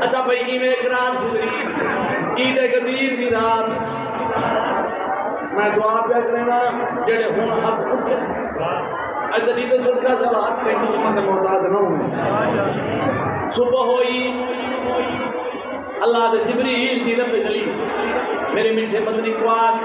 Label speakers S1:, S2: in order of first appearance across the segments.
S1: अच्छा भाई इवें एक रात गुजरी ईद गदीर की रात मैं दुआ पे करना जेड़े हुन हाथ उठे अदली तो सदका सलात के दुश्मन के मोहताज ना हो। सुबह हुई अल्लाह दे जिब्रील दी रब जली मेरे मिठे मदनी कुआक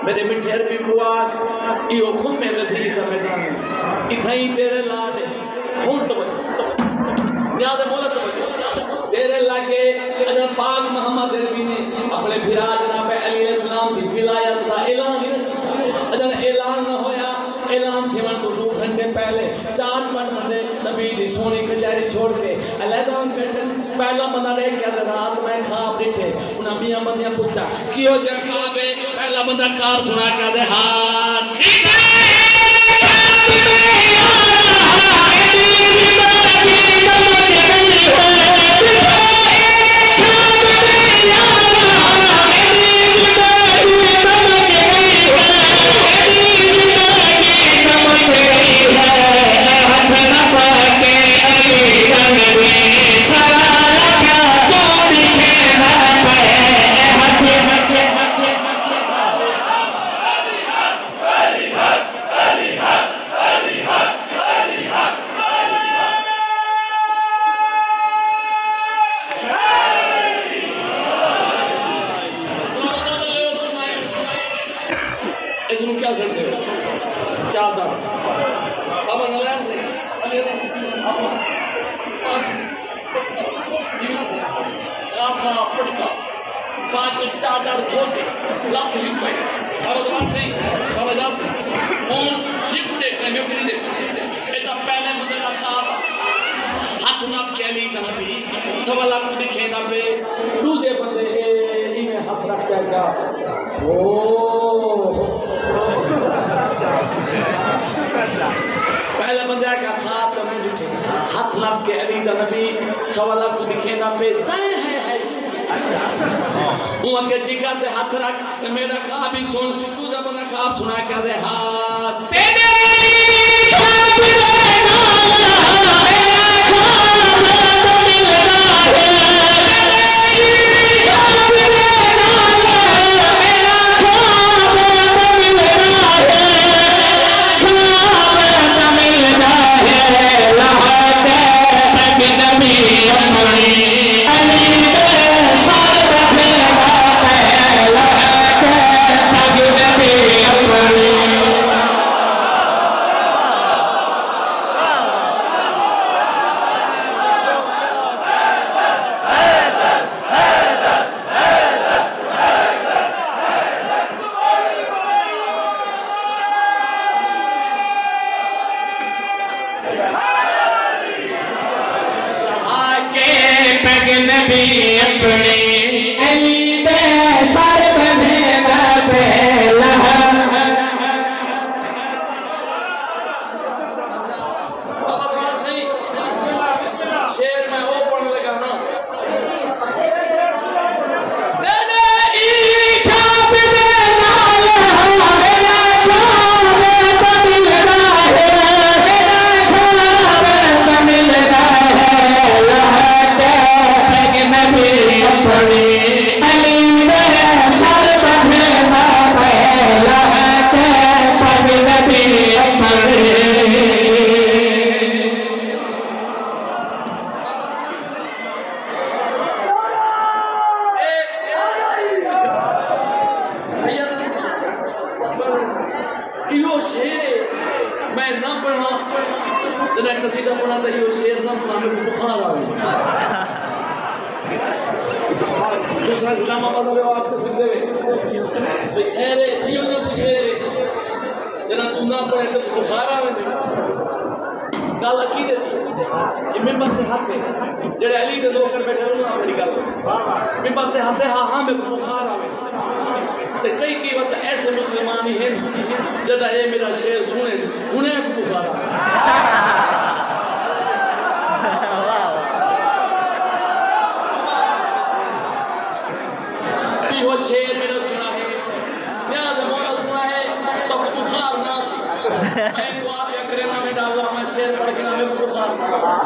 S1: मेरे मिठे अरबी कुआक इहो खुमे गदीर दा मैदान इथई तेरे लाड हुन तो न्याद मोहलत तेरे लागे अगर पाक मोहम्मद अरबी ने अपने फिरा जनाब अली अलैहिस्सलाम की विलायत का ऐलान अगर ऐलान न होया ऐलान थिवन तो 2 घंटे पहले 4 बंदे नबी दी सोनी कचहरी छोड़ के अलहदा बैठे पहला बंदा ने क्या रात में ख्वाब दिखे उन्हें मियां बंदियां पूछा कि हो जे ख्वाब है पहला बंदा ख्वाब सुना क्या दे हां इसमें क्या सकते हो चादर बाबा नलायन से साफा पटका पाँच चादर धोते लाख लिपे बाबा दबान से बाबा जान से कौन लिप देखने में नहीं देखते इतना पहले मुझे ना साफ हाथ नाप के नहीं ना भी सवाल आप दिखे ना पे दूसरे बंदे इन्हें हाथ रख जाएगा ओ पहले बंदे का खाब तो मैं उठे हाथ नाप के अली दा नबी सवाल आप दिखे ना पे तय है उनके जिगर पे हाथ रख ते मेरा ख्वाब ही सुन तू जब अपना ख्वाब सुना क्या दे हाथ तेरे ख्वाब लेना मेरा ख्वाब तो मिल रहा है तेरे ख्वाब लेना मेरा ख्वाब तो मिल रहा है ख्वाब तो मिल रहा है लहते नबी नबी अपनी अली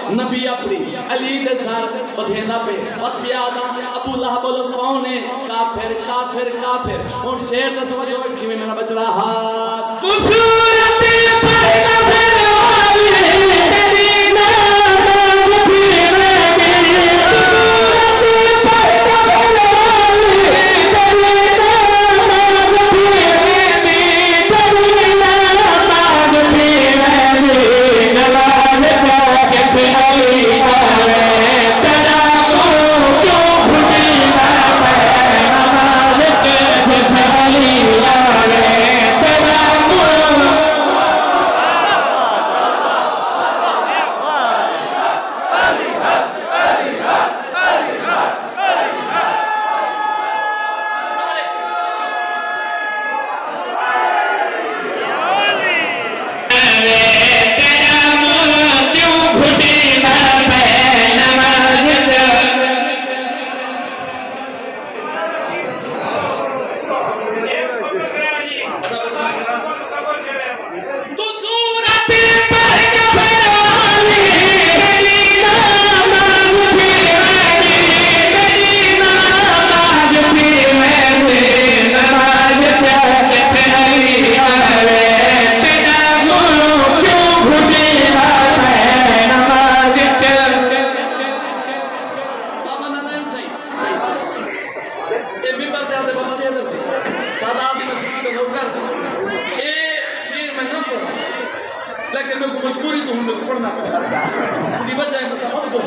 S1: नबी अपनी अली के सर बधेना पे पत पियादा अबू लहब बोलो कौन है काफिर काफिर काफिर और शेर ने तो जो कि मेरा बचड़ा हाथ कुसूरत पर नजर वाली मदीना मदीना कुसूरत पर नजर वाली मदीना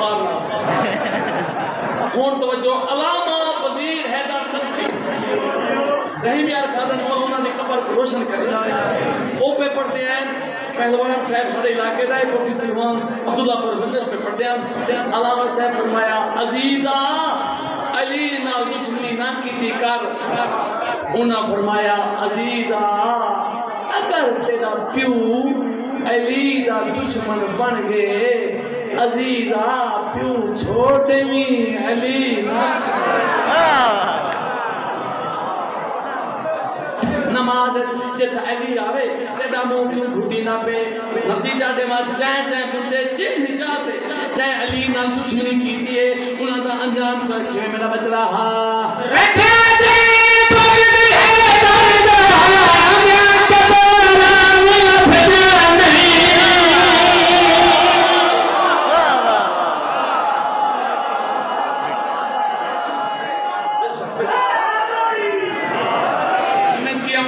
S1: बुखार ना हुन तवज्जो अलामा वजीर हैदर नकवी रहीम यार खादन और उन्होंने दी कब्र को रोशन कर वो पे पढ़ते हैं पहलवान साहब सारे इलाके का एक पहलवान अब्दुल्ला परवंदस पे पढ़ते हैं अलामा साहब फरमाया अजीजा अली नाल दुश्मनी ना की कर उन्हें फरमाया अजीजा अगर तेरा प्यू अली दा दुश्मन बन गए अजीजा प्यू छोटे मी अली ना नमाज जित अली आवे तेरा मुंह क्यों घुटी ना पे नतीजा दे मा चाय चाय बंदे चिढ़ जाते चाहे अली ना दुश्मनी कीती है उन्हां दा अंजाम क्या मेरा बच रहा रखे दे भगत है दर्द आगे के बोला मिला फिर नहीं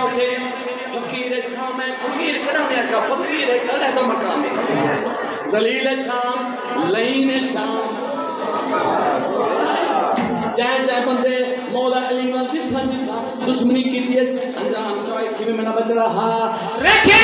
S1: फकीर शाम है फकीर कराने का फकीर है कल है तो मकाम है जलील शाम लईन शाम चाहे चाहे बंदे मौला अली वाल जिथा जिथा दुश्मनी की थी अंजाम चाहे कि मैं ना बच रहा रखे